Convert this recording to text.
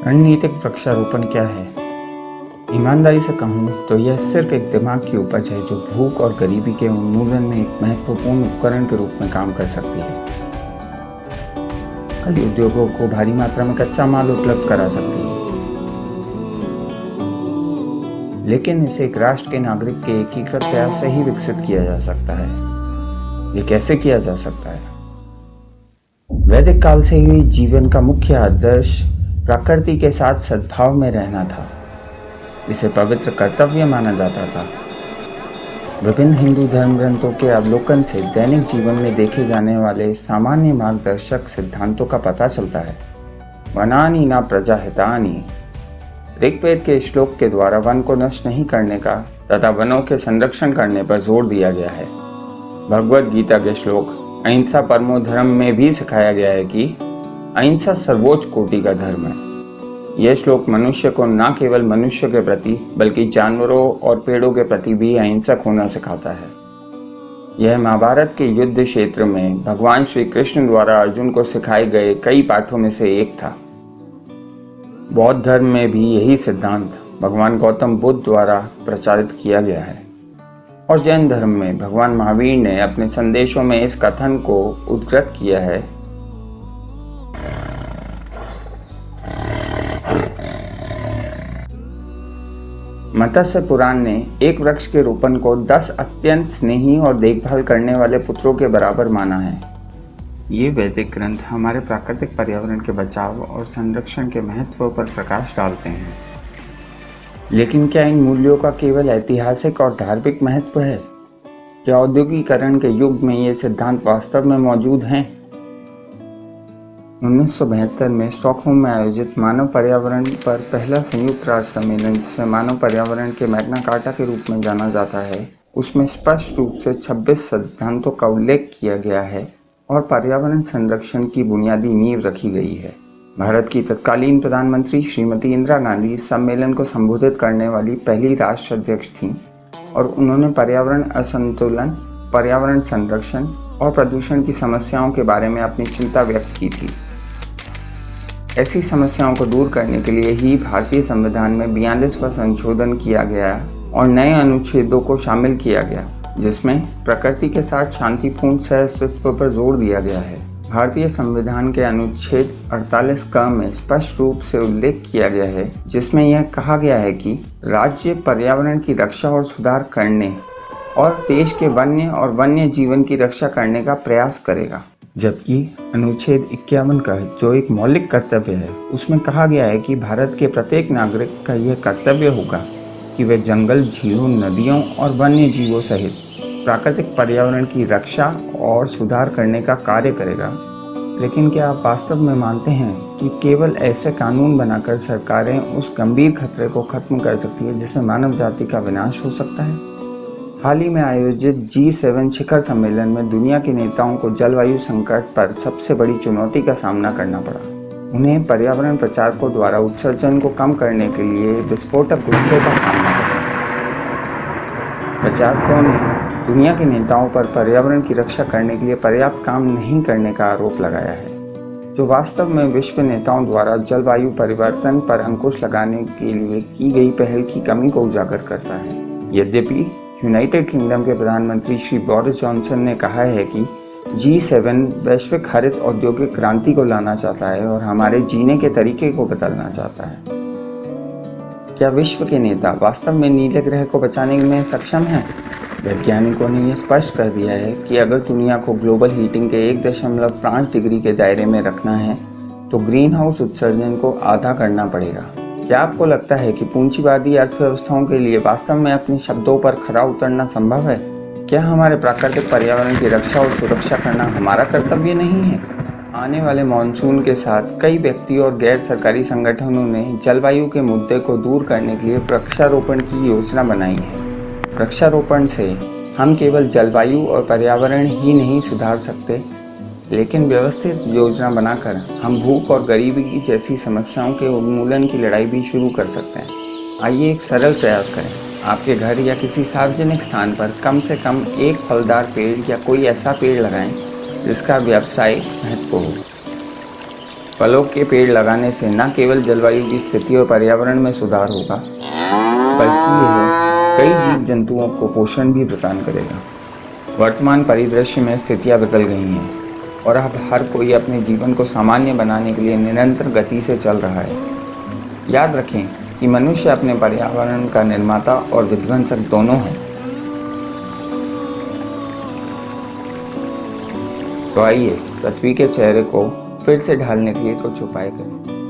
रणनीतिक वृक्षारोपण क्या है? ईमानदारी से कहूँ तो यह सिर्फ एक दिमाग की उपज है जो भूख और गरीबी के उन्मूलन में एक महत्वपूर्ण उपकरण के रूप में काम कर सकती है। कई उद्योगों को भारी मात्रा में कच्चा माल उपलब्ध करा सकती है, लेकिन इसे एक राष्ट्र के नागरिक के एकीकृत प्रयास से ही विकसित किया जा सकता है। ये कैसे किया जा सकता है? वैदिक काल से ही जीवन का मुख्य आदर्श प्रकृति के साथ सद्भाव में रहना था। इसे पवित्र कर्तव्य माना जाता था। विभिन्न हिंदू धर्म ग्रंथों के अवलोकन से दैनिक जीवन में देखे जाने वाले सामान्य मार्गदर्शक सिद्धांतों का पता चलता है। वनानि न प्रजाहितानि, ऋग्वेद के श्लोक के द्वारा वन को नष्ट नहीं करने का तथा वनों के संरक्षण करने पर जोर दिया गया है। भगवद गीता के श्लोक अहिंसा परमो धर्म में भी सिखाया गया है कि अहिंसा सर्वोच्च कोटि का धर्म है। यह श्लोक मनुष्य को न केवल मनुष्य के प्रति बल्कि जानवरों और पेड़ों के प्रति भी अहिंसक होना सिखाता है। यह महाभारत के युद्ध क्षेत्र में भगवान श्री कृष्ण द्वारा अर्जुन को सिखाए गए कई पाठों में से एक था। बौद्ध धर्म में भी यही सिद्धांत भगवान गौतम बुद्ध द्वारा प्रचारित किया गया है और जैन धर्म में भगवान महावीर ने अपने संदेशों में इस कथन को उद्धृत किया है। मत्स्य पुराण ने एक वृक्ष के रोपण को 10 अत्यंत स्नेही और देखभाल करने वाले पुत्रों के बराबर माना है। ये वैदिक ग्रंथ हमारे प्राकृतिक पर्यावरण के बचाव और संरक्षण के महत्व पर प्रकाश डालते हैं। लेकिन क्या इन मूल्यों का केवल ऐतिहासिक और धार्मिक महत्व है? क्या औद्योगिकरण के युग में ये सिद्धांत वास्तव में मौजूद हैं? 1972 में स्टॉकहोम में आयोजित मानव पर्यावरण पर पहला संयुक्त राष्ट्र सम्मेलन, जिसे मानव पर्यावरण के मैग्ना कार्टा के रूप में जाना जाता है, उसमें स्पष्ट रूप से 26 सिद्धांतों का उल्लेख किया गया है और पर्यावरण संरक्षण की बुनियादी नींव रखी गई है। भारत की तत्कालीन प्रधानमंत्री श्रीमती इंदिरा गांधी इस सम्मेलन को संबोधित करने वाली पहली राष्ट्र अध्यक्ष थीं और उन्होंने पर्यावरण असंतुलन, पर्यावरण संरक्षण और प्रदूषण की समस्याओं के बारे में अपनी चिंता व्यक्त की थी। ऐसी समस्याओं को दूर करने के लिए ही भारतीय संविधान में 42वां संशोधन किया गया और नए अनुच्छेदों को शामिल किया गया, जिसमें प्रकृति के साथ शांतिपूर्ण सहअस्तित्व पर जोर दिया गया है। भारतीय संविधान के अनुच्छेद 48 क में स्पष्ट रूप से उल्लेख किया गया है, जिसमें यह कहा गया है कि राज्य पर्यावरण की रक्षा और सुधार करने और देश के वन्य और वन्य जीवन की रक्षा करने का प्रयास करेगा। जबकि अनुच्छेद 51 का, जो एक मौलिक कर्तव्य है, उसमें कहा गया है कि भारत के प्रत्येक नागरिक का यह कर्तव्य होगा कि वे जंगल, झीलों, नदियों और वन्य जीवों सहित प्राकृतिक पर्यावरण की रक्षा और सुधार करने का कार्य करेगा। लेकिन क्या आप वास्तव में मानते हैं कि केवल ऐसे कानून बनाकर सरकारें उस गंभीर खतरे को खत्म कर सकती है जिससे मानव जाति का विनाश हो सकता है? हाल ही में आयोजित G7 शिखर सम्मेलन में दुनिया के नेताओं को जलवायु संकट पर सबसे बड़ी चुनौती का सामना करना पड़ा। उन्हें पर्यावरण प्रचारकों द्वारा उत्सर्जन को कम करने के लिए विस्फोटक गुस्से का सामना करना पड़ा। प्रचारकों ने दुनिया के नेताओं पर पर्यावरण की रक्षा करने के लिए पर्याप्त काम नहीं करने का आरोप लगाया है, जो वास्तव में विश्व नेताओं द्वारा जलवायु परिवर्तन पर अंकुश लगाने के लिए की गई पहल की कमी को उजागर करता है। यद्यपि यूनाइटेड किंगडम के प्रधानमंत्री श्री बोरिस जॉनसन ने कहा है कि G7 वैश्विक हरित औद्योगिक क्रांति को लाना चाहता है और हमारे जीने के तरीके को बदलना चाहता है। क्या विश्व के नेता वास्तव में नीले ग्रह को बचाने में सक्षम हैं? वैज्ञानिकों ने यह स्पष्ट कर दिया है कि अगर दुनिया को ग्लोबल हीटिंग के 1.5 डिग्री के दायरे में रखना है तो ग्रीन हाउस उत्सर्जन को आधा करना पड़ेगा। क्या आपको लगता है कि पूंजीवादी अर्थव्यवस्थाओं के लिए वास्तव में अपने शब्दों पर खरा उतरना संभव है? क्या हमारे प्राकृतिक पर्यावरण की रक्षा और सुरक्षा करना हमारा कर्तव्य नहीं है? आने वाले मॉनसून के साथ कई व्यक्ति और गैर सरकारी संगठनों ने जलवायु के मुद्दे को दूर करने के लिए वृक्षारोपण की योजना बनाई है। वृक्षारोपण से हम केवल जलवायु और पर्यावरण ही नहीं सुधार सकते, लेकिन व्यवस्थित योजना बनाकर हम भूख और गरीबी की जैसी समस्याओं के उन्मूलन की लड़ाई भी शुरू कर सकते हैं। आइए एक सरल प्रयास करें। आपके घर या किसी सार्वजनिक स्थान पर कम से कम एक फलदार पेड़ या कोई ऐसा पेड़ लगाएं जिसका व्यावसायिक महत्व हो। फलों के पेड़ लगाने से न केवल जलवायु की स्थिति और पर्यावरण में सुधार होगा, बल्कि यह कई जीव जंतुओं को पोषण भी प्रदान करेगा। वर्तमान परिदृश्य में स्थितियां बदल गई हैं और अब हर कोई अपने जीवन को सामान्य बनाने के लिए निरंतर गति से चल रहा है। याद रखें कि मनुष्य अपने पर्यावरण का निर्माता और विध्वंसक दोनों है। तो आइए पृथ्वी के चेहरे को फिर से ढालने के लिए कुछ उपाय करें।